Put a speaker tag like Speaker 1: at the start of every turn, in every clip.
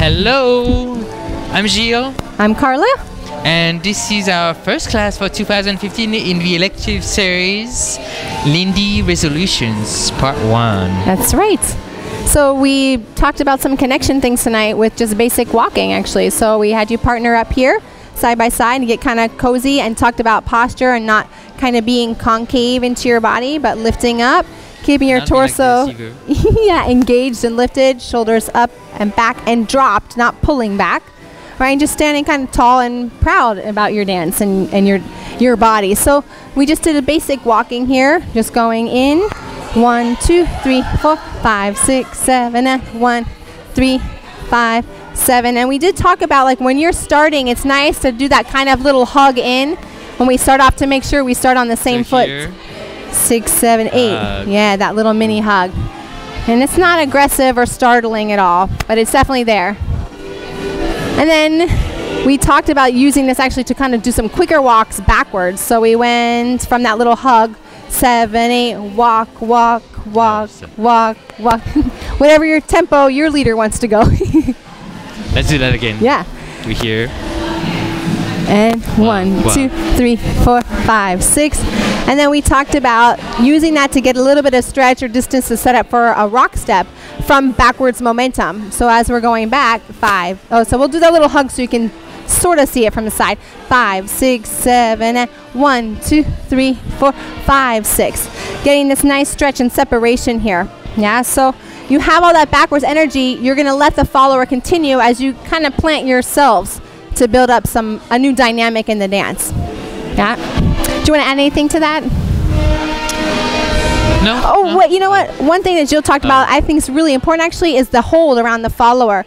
Speaker 1: Hello, I'm Gilles.
Speaker 2: I'm Carla.
Speaker 1: And this is our first class for 2015 in the elective series, Lindy Resolutions, Part 1.
Speaker 2: That's right. So we talked about some connection things tonight with just basic walking, actually. So we had you partner up here, side by side, and get kind of cozy, and talked about posture and not kind of being concave into your body, but lifting up, keeping your torso
Speaker 1: like this,
Speaker 2: yeah, engaged and lifted, shoulders up and back and dropped, not pulling back. Right, and just standing kind of tall and proud about your dance and your body. So we just did a basic walking here, just going in, 1, 2, 3, 4, 5, 6, 7, and 1, 3, 5, 7. And we did talk about, like, when you're starting, it's nice to do that kind of little hug in when we start off, to make sure we start on the same foot.
Speaker 1: Here.
Speaker 2: 6, 7, 8. Yeah, that little mini hug. And it's not aggressive or startling at all, but it's definitely there. And then we talked about using this actually to kind of do some quicker walks backwards. So we went from that little hug, 7, 8, walk, walk, walk, walk, walk. Whatever your tempo your leader wants to go.
Speaker 1: Let's do that again.
Speaker 2: Yeah.
Speaker 1: We here.
Speaker 2: And 1, 2, 3, 4, 5, 6. And then we talked about using that to get a little bit of stretch or distance to set up for a rock step from backwards momentum. So as we're going back, 5. Oh, so we'll do that little hug so you can sort of see it from the side. 5, 6, 7, and 1, 2, 3, 4, 5, 6. Getting this nice stretch and separation here. Yeah, so you have all that backwards energy. You're going to let the follower continue as you kind of plant yourselves to build up a new dynamic in the dance. Yeah. Do you want to add anything to that?
Speaker 1: No.
Speaker 2: Oh,
Speaker 1: no.
Speaker 2: wait, you know what? One thing that Jill talked about, I think is really important actually, is the hold around the follower.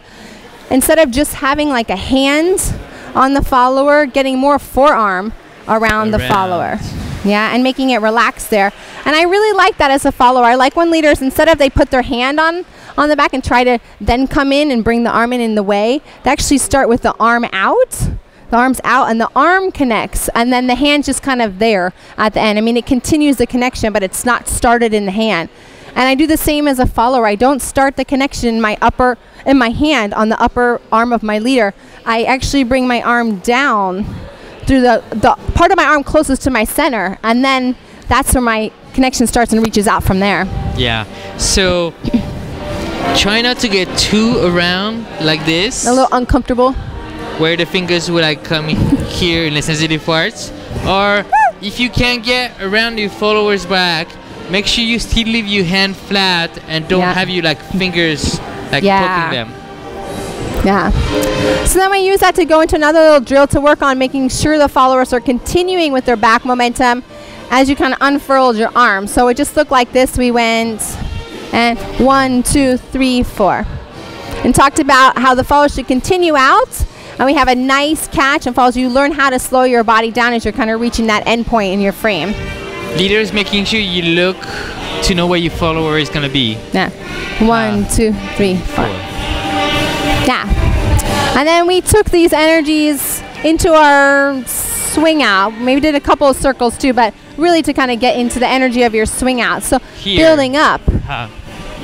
Speaker 2: Instead of just having like a hand on the follower, getting more forearm around the follower. Yeah, and making it relax there. And I really like that as a follower. I like when leaders, instead of they put their hand on the back and try to then come in and bring the arm in the way, they actually start with the arm out. The arm's out and the arm connects, and then the hand's just kind of there at the end. I mean, it continues the connection, but it's not started in the hand. And I do the same as a follower. I don't start the connection in my hand on the upper arm of my leader. I actually bring my arm down through the part of my arm closest to my center, and then that's where my connection starts and reaches out from there.
Speaker 1: Yeah. So try not to get too around like this.
Speaker 2: A little uncomfortable.
Speaker 1: Where the fingers will like come here in the sensitive parts. Or if you can't get around your followers back, make sure you still leave your hand flat and don't have you like fingers like poking them.
Speaker 2: Yeah. So then we use that to go into another little drill to work on making sure the followers are continuing with their back momentum as you kind of unfurled your arm. So it just looked like this. We went and 1, 2, 3, 4. And talked about how the followers should continue out. And we have a nice catch and follows. You learn how to slow your body down as you're kind of reaching that end point in your frame.
Speaker 1: Leaders, making sure you look to know where your follower is going to be.
Speaker 2: Yeah. 1, 2, 3, 4. Yeah. And then we took these energies into our swing out. Maybe did a couple of circles too, but really to kind of get into the energy of your swing out. So building up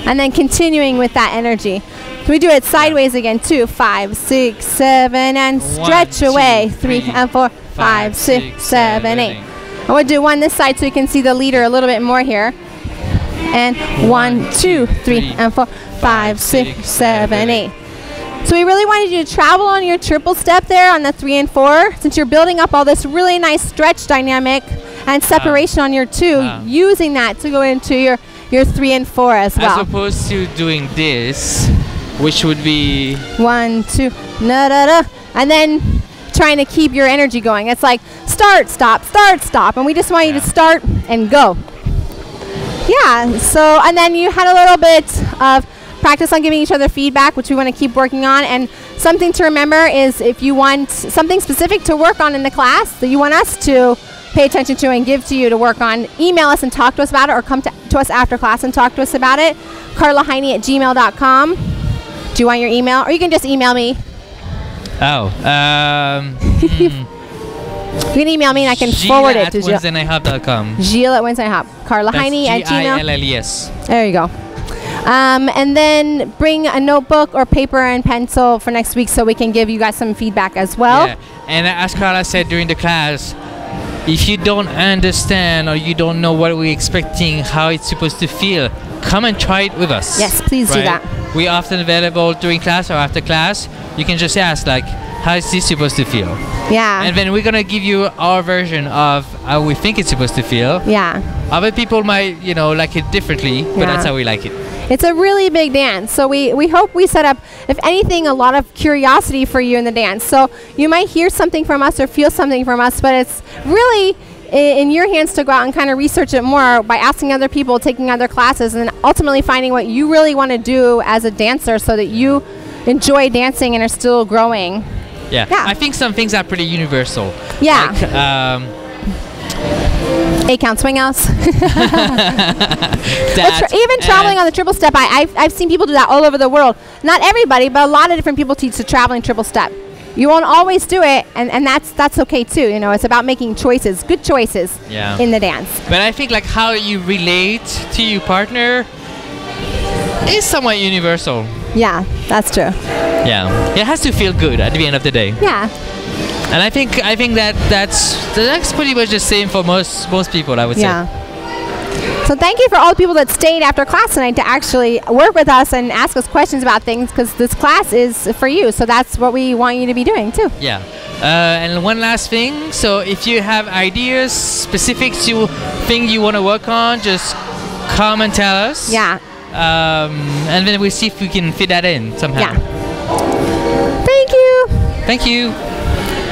Speaker 2: and then continuing with that energy. We do it sideways again, 2, 5, 6, 7, and stretch away. 3 and 4, 5, 6, 7, 8. And we'll do one this side so you can see the leader a little bit more here. And 1, 2, 3, and 4, 5, 6, 7, 8. So we really wanted you to travel on your triple step there on the 3 and 4, since you're building up all this really nice stretch dynamic and separation on your 2, using that to go into your 3 and 4 as well.
Speaker 1: As opposed to doing this, which would be
Speaker 2: 1, 2, na-da-da, and then trying to keep your energy going. It's like start, stop, and we just want you to start and go. Yeah, so, and then you had a little bit of practice on giving each other feedback, which we want to keep working on. And something to remember is if you want something specific to work on in the class that you want us to pay attention to and give to you to work on, email us and talk to us about it, or come to us after class and talk to us about it. carlaheine@gmail.com. Do you want your email? Or you can just email me.
Speaker 1: Oh.
Speaker 2: You can email me and I can forward it to Gilles.
Speaker 1: GilesAtWednesdayNightHop.com.
Speaker 2: Gilles@WednesdayNightHop. Carla Heine at Gmail.
Speaker 1: Gilles.
Speaker 2: There you go. And then bring a notebook or paper and pencil for next week so we can give you guys some feedback as well.
Speaker 1: Yeah. And as Carla said during the class, if you don't understand or you don't know what we're expecting, how it's supposed to feel, come and try it with us.
Speaker 2: Yes, please do that.
Speaker 1: We're often available during class or after class. You can just ask, like, how is this supposed to feel?
Speaker 2: Yeah.
Speaker 1: And then we're going to give you our version of how we think it's supposed to feel.
Speaker 2: Yeah.
Speaker 1: Other people might, like it differently, but that's how we like it.
Speaker 2: It's a really big dance. So we hope we set up, if anything, a lot of curiosity for you in the dance. So you might hear something from us or feel something from us, but it's really in your hands to go out and kind of research it more by asking other people, taking other classes, and ultimately finding what you really want to do as a dancer so that you enjoy dancing and are still growing.
Speaker 1: Yeah. I think some things are pretty universal.
Speaker 2: Yeah.
Speaker 1: Like,
Speaker 2: 8-count swing outs. Even
Speaker 1: That
Speaker 2: traveling on the triple step, I've seen people do that all over the world. Not everybody, but a lot of different people teach the traveling triple step. You won't always do it, and that's okay too. It's about making choices, good choices in the dance.
Speaker 1: But I think like how you relate to your partner is somewhat universal.
Speaker 2: Yeah, that's true.
Speaker 1: Yeah, it has to feel good at the end of the day.
Speaker 2: Yeah.
Speaker 1: And I think that's pretty much the same for most people, I would say.
Speaker 2: So thank you for all the people that stayed after class tonight to actually work with us and ask us questions about things, because this class is for you. So that's what we want you to be doing too.
Speaker 1: Yeah. And one last thing. So if you have ideas specific to things you want to work on, just come and tell us.
Speaker 2: Yeah.
Speaker 1: And then we'll see if we can fit that in somehow.
Speaker 2: Yeah. Thank you.
Speaker 1: Thank you.